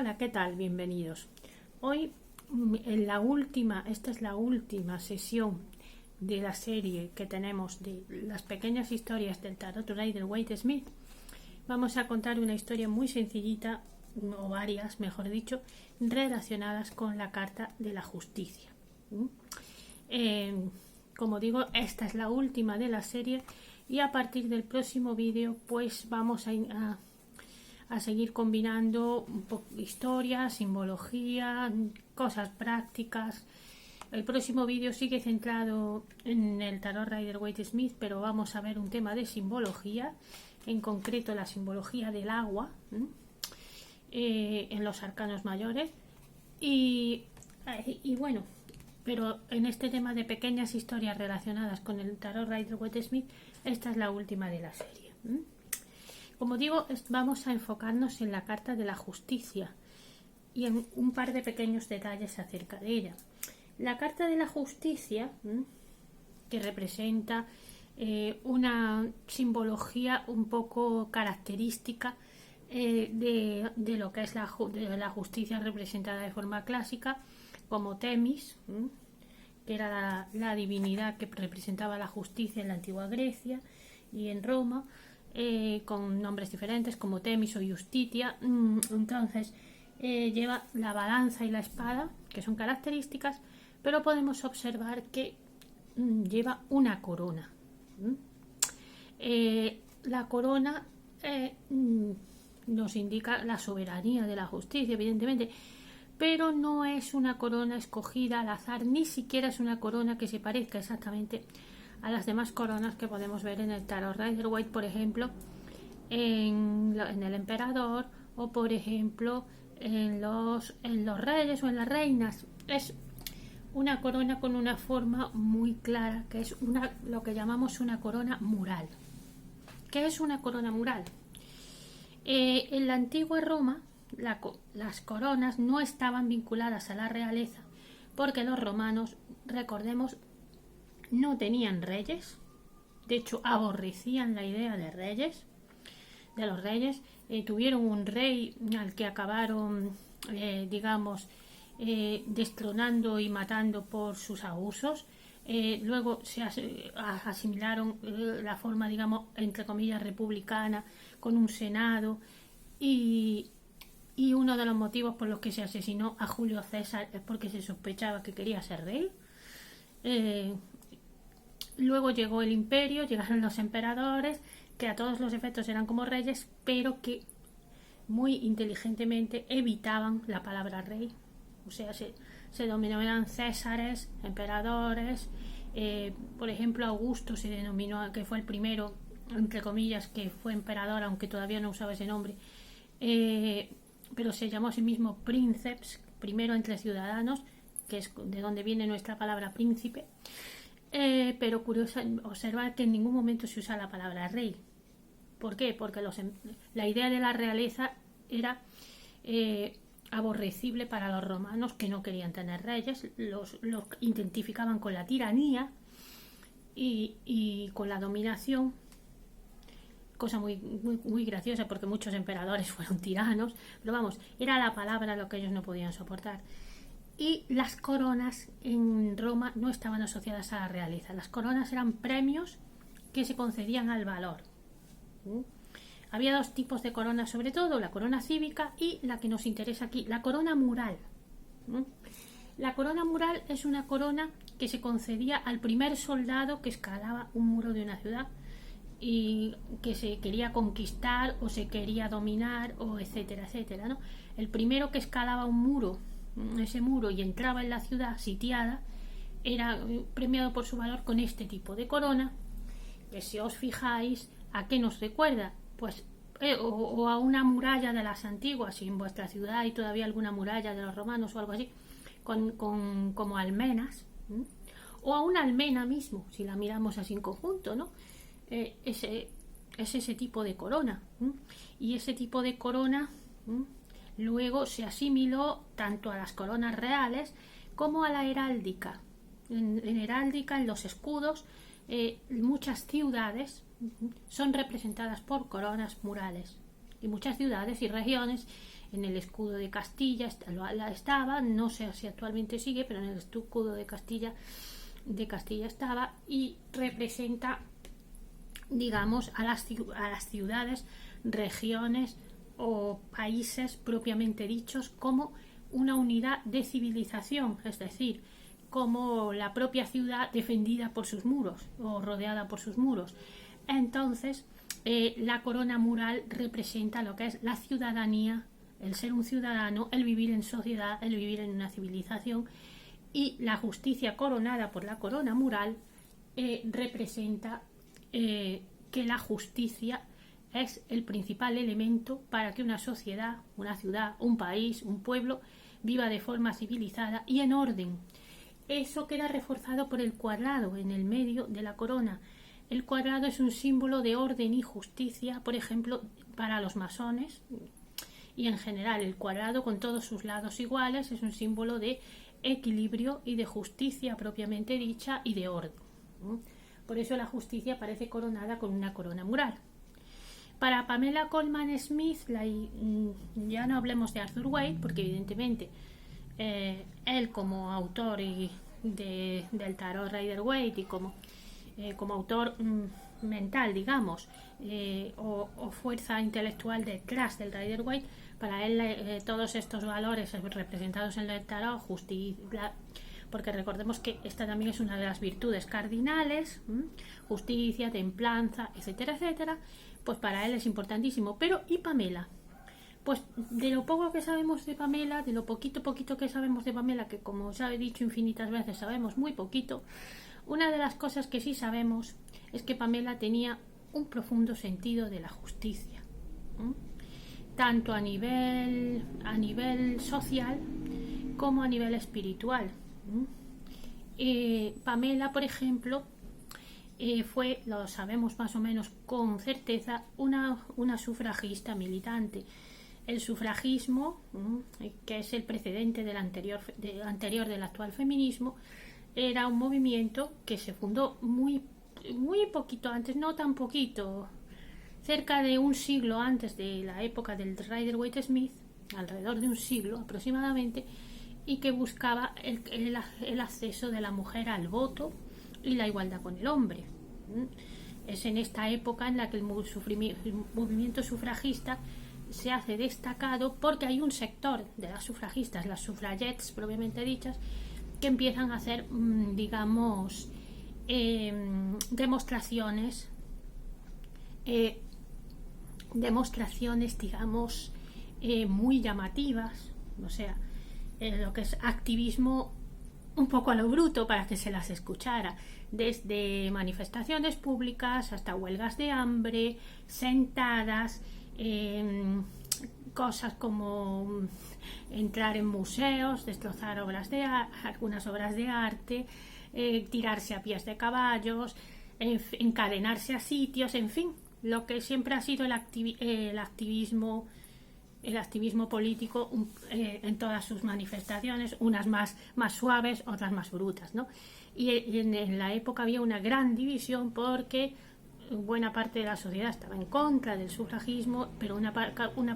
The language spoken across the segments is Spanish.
Hola, ¿qué tal? Bienvenidos. Hoy, esta es la última sesión de la serie que tenemos de las pequeñas historias del Tarot Rider-Waite-Smith. Vamos a contar una historia muy sencillita, o varias, mejor dicho, relacionadas con la carta de la justicia. Como digo, esta es la última de la serie y a partir del próximo vídeo pues vamos a seguir combinando historia, simbología, cosas prácticas. El próximo vídeo sigue centrado en el Tarot Rider-Waite-Smith, pero vamos a ver un tema de simbología, en concreto la simbología del agua en los arcanos mayores. Y bueno, pero en este tema de pequeñas historias relacionadas con el Tarot Rider-Waite-Smith, esta es la última de la serie. Como digo, vamos a enfocarnos en la carta de la justicia y en un par de pequeños detalles acerca de ella. La carta de la justicia, que representa una simbología un poco característica de lo que es la justicia representada de forma clásica, como Temis, que era la divinidad que representaba la justicia en la antigua Grecia y en Roma, con nombres diferentes como Temis o Justitia. Entonces lleva la balanza y la espada, que son características, pero podemos observar que lleva una corona. La corona nos indica la soberanía de la justicia, evidentemente, pero no es una corona escogida al azar, ni siquiera es una corona que se parezca exactamente a las demás coronas que podemos ver en el Tarot Rider-Waite, por ejemplo, en el emperador, o por ejemplo en los reyes o en las reinas. Es una corona con una forma muy clara, que es lo que llamamos una corona mural. ¿Qué es una corona mural? En la antigua Roma las coronas no estaban vinculadas a la realeza, porque los romanos, recordemos, no tenían reyes. De hecho, aborrecían la idea de los reyes. Tuvieron un rey al que acabaron, destronando y matando por sus abusos. Luego se asimilaron la forma, digamos, entre comillas, republicana, con un senado, y uno de los motivos por los que se asesinó a Julio César es porque se sospechaba que quería ser rey. Luego llegó el imperio, llegaron los emperadores, que a todos los efectos eran como reyes, pero que muy inteligentemente evitaban la palabra rey. O sea, se denominaban césares, emperadores. Por ejemplo, Augusto se denominó, que fue el primero, entre comillas, que fue emperador, aunque todavía no usaba ese nombre, pero se llamó a sí mismo princeps, primero entre ciudadanos, que es de donde viene nuestra palabra príncipe. Pero curioso observar que en ningún momento se usa la palabra rey. ¿Por qué? Porque la idea de la realeza era aborrecible para los romanos, que no querían tener reyes. Los identificaban con la tiranía y con la dominación, cosa muy, muy, muy graciosa, porque muchos emperadores fueron tiranos, pero vamos, era la palabra lo que ellos no podían soportar. Y las coronas en Roma no estaban asociadas a la realeza. Las coronas eran premios que se concedían al valor. Había dos tipos de coronas, sobre todo la corona cívica y la que nos interesa aquí, la corona mural. La corona mural es una corona que se concedía al primer soldado que escalaba un muro de una ciudad y que se quería conquistar o se quería dominar, o etcétera, etcétera, ¿no? El primero que escalaba ese muro y entraba en la ciudad sitiada era premiado por su valor con este tipo de corona, que si os fijáis, ¿a qué nos recuerda? Pues o a una muralla de las antiguas, si en vuestra ciudad hay todavía alguna muralla de los romanos o algo así, como almenas, o a una almena mismo, si la miramos así en conjunto, ¿no? Es ese tipo de corona, y ese tipo de corona luego se asimiló tanto a las coronas reales como a la heráldica. En heráldica, en los escudos, muchas ciudades son representadas por coronas murales, y muchas ciudades y regiones en el escudo de Castilla estaba, no sé si actualmente sigue, pero en el escudo de Castilla estaba, y representa, digamos, a las ciudades, regiones o países propiamente dichos como una unidad de civilización, es decir, como la propia ciudad defendida por sus muros o rodeada por sus muros. Entonces, la corona mural representa lo que es la ciudadanía, el ser un ciudadano, el vivir en sociedad, el vivir en una civilización, y la justicia coronada por la corona mural representa que la justicia es el principal elemento para que una sociedad, una ciudad, un país, un pueblo viva de forma civilizada y en orden. Eso queda reforzado por el cuadrado en el medio de la corona. El cuadrado es un símbolo de orden y justicia, por ejemplo, para los masones, y en general el cuadrado con todos sus lados iguales es un símbolo de equilibrio y de justicia propiamente dicha y de orden. Por eso la justicia aparece coronada con una corona mural. Para Pamela Colman Smith, ya no hablemos de Arthur Waite, porque evidentemente él como autor del tarot Rider-Waite y como autor mental, digamos, o fuerza intelectual detrás del Rider-Waite, para él todos estos valores representados en el tarot, justicia, porque recordemos que esta también es una de las virtudes cardinales, justicia, templanza, etcétera, etcétera, pues para él es importantísimo. Pero ¿y Pamela? Pues de lo poco que sabemos de Pamela, de lo poquito que sabemos de Pamela, que como os he dicho infinitas veces sabemos muy poquito, una de las cosas que sí sabemos es que Pamela tenía un profundo sentido de la justicia, tanto a nivel social como a nivel espiritual. Pamela, por ejemplo, fue, lo sabemos más o menos con certeza, una sufragista militante. El sufragismo, que es el precedente del anterior del actual feminismo, era un movimiento que se fundó muy poquito antes, no tan poquito, cerca de un siglo antes de la época del Rider-Waite-Smith, alrededor de un siglo aproximadamente, y que buscaba el acceso de la mujer al voto y la igualdad con el hombre. Es en esta época en la que el movimiento sufragista se hace destacado, porque hay un sector de las sufragistas, las suffragettes propiamente dichas, que empiezan a hacer, digamos, demostraciones, digamos, muy llamativas, o sea, lo que es activismo un poco a lo bruto para que se las escuchara, desde manifestaciones públicas hasta huelgas de hambre, sentadas, cosas como entrar en museos, destrozar algunas obras de arte, tirarse a pies de caballos, encadenarse a sitios, en fin, lo que siempre ha sido el activismo político en todas sus manifestaciones, unas más suaves, otras más brutas, ¿no? Y en la época había una gran división, porque buena parte de la sociedad estaba en contra del sufragismo, pero una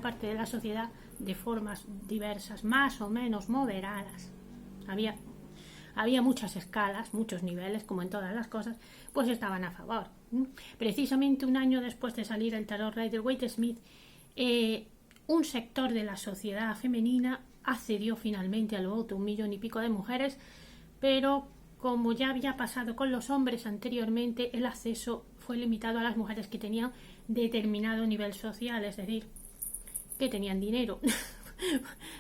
parte de la sociedad, de formas diversas, más o menos moderadas, había muchas escalas, muchos niveles, como en todas las cosas, pues estaban a favor. Precisamente un año después de salir el tarot Rider-Waite-Smith, un sector de la sociedad femenina accedió finalmente al voto, 1,5 millones de mujeres, pero como ya había pasado con los hombres anteriormente, el acceso fue limitado a las mujeres que tenían determinado nivel social, es decir, que tenían dinero,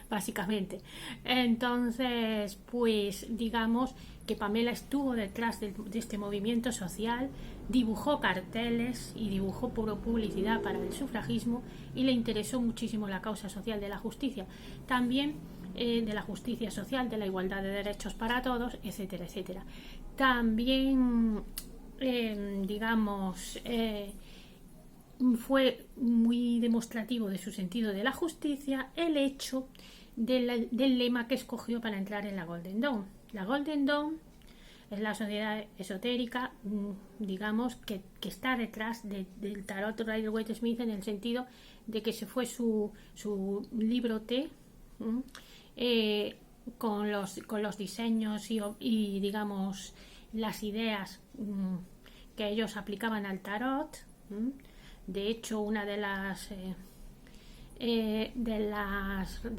básicamente. Entonces, pues digamos que Pamela estuvo detrás de este movimiento social, dibujó carteles y dibujó publicidad para el sufragismo, y le interesó muchísimo la causa social de la justicia, también de la justicia social, de la igualdad de derechos para todos, etcétera, etcétera. También, digamos, fue muy demostrativo de su sentido de la justicia el hecho del lema que escogió para entrar en la Golden Dawn. La Golden Dawn es la sociedad esotérica, digamos, que está detrás del tarot Rider-Waite-Smith, en el sentido de que se fue su libro T, con los diseños y digamos las ideas que ellos aplicaban al tarot. De hecho, una de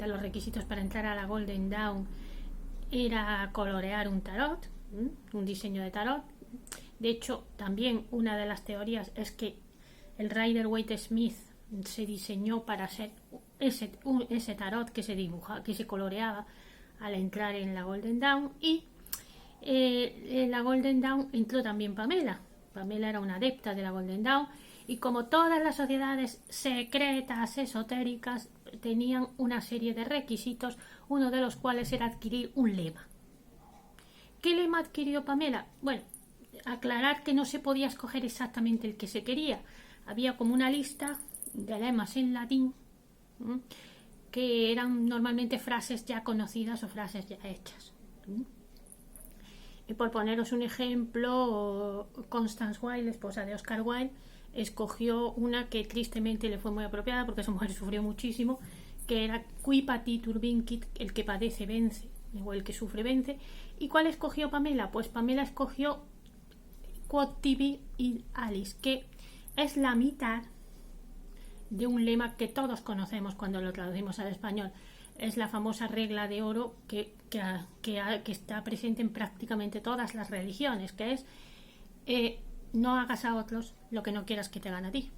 los requisitos para entrar a la Golden Dawn era colorear un tarot, un diseño de tarot. De hecho, también una de las teorías es que el Rider-Waite-Smith se diseñó para ser ese tarot que se dibuja, que se coloreaba al entrar en la Golden Dawn. Y en la Golden Dawn entró también Pamela. Pamela era una adepta de la Golden Dawn, y como todas las sociedades secretas esotéricas tenían una serie de requisitos, uno de los cuales era adquirir un lema. ¿Qué lema adquirió Pamela? Bueno, aclarar que no se podía escoger exactamente el que se quería. Había como una lista de lemas en latín, que eran normalmente frases ya conocidas o frases ya hechas. Y por poneros un ejemplo, Constance Wilde, esposa de Oscar Wilde, escogió una que tristemente le fue muy apropiada porque su mujer sufrió muchísimo, que era Qui patitur vincit, el que padece vence, o el que sufre vence. ¿Y cuál escogió Pamela? Pues Pamela escogió Quod tibi id Alice, que es la mitad de un lema que todos conocemos cuando lo traducimos al español. Es la famosa regla de oro que está presente en prácticamente todas las religiones, que es no hagas a otros lo que no quieras que te hagan a ti.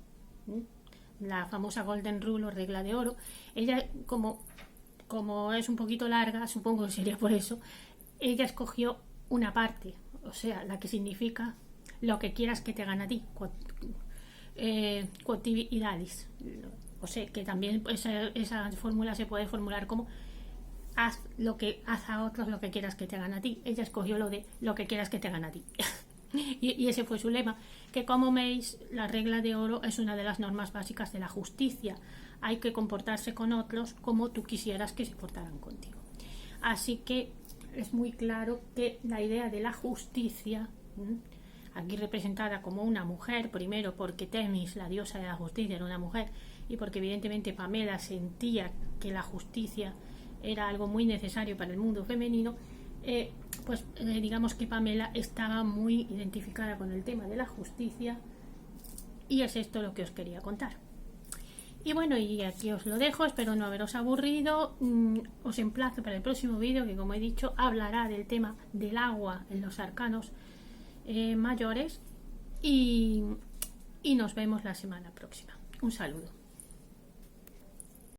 La famosa Golden Rule o regla de oro. Ella, como es un poquito larga, supongo que sería por eso, ella escogió una parte, o sea, la que significa lo que quieras que te hagan a ti. Quod tibi id Alice. O sea, que también esa fórmula se puede formular como haz a otros lo que quieras que te hagan a ti. Ella escogió lo de lo que quieras que te hagan a ti. y ese fue su lema, que como veis, la regla de oro es una de las normas básicas de la justicia. Hay que comportarse con otros como tú quisieras que se portaran contigo. Así que es muy claro que la idea de la justicia, aquí representada como una mujer, primero porque Temis, la diosa de la justicia, era una mujer, y porque evidentemente Pamela sentía que la justicia era algo muy necesario para el mundo femenino, digamos que Pamela estaba muy identificada con el tema de la justicia, y es esto lo que os quería contar. Y bueno, y aquí os lo dejo, espero no haberos aburrido. Os emplazo para el próximo vídeo, que como he dicho hablará del tema del agua en los arcanos mayores, y nos vemos la semana próxima. Un saludo.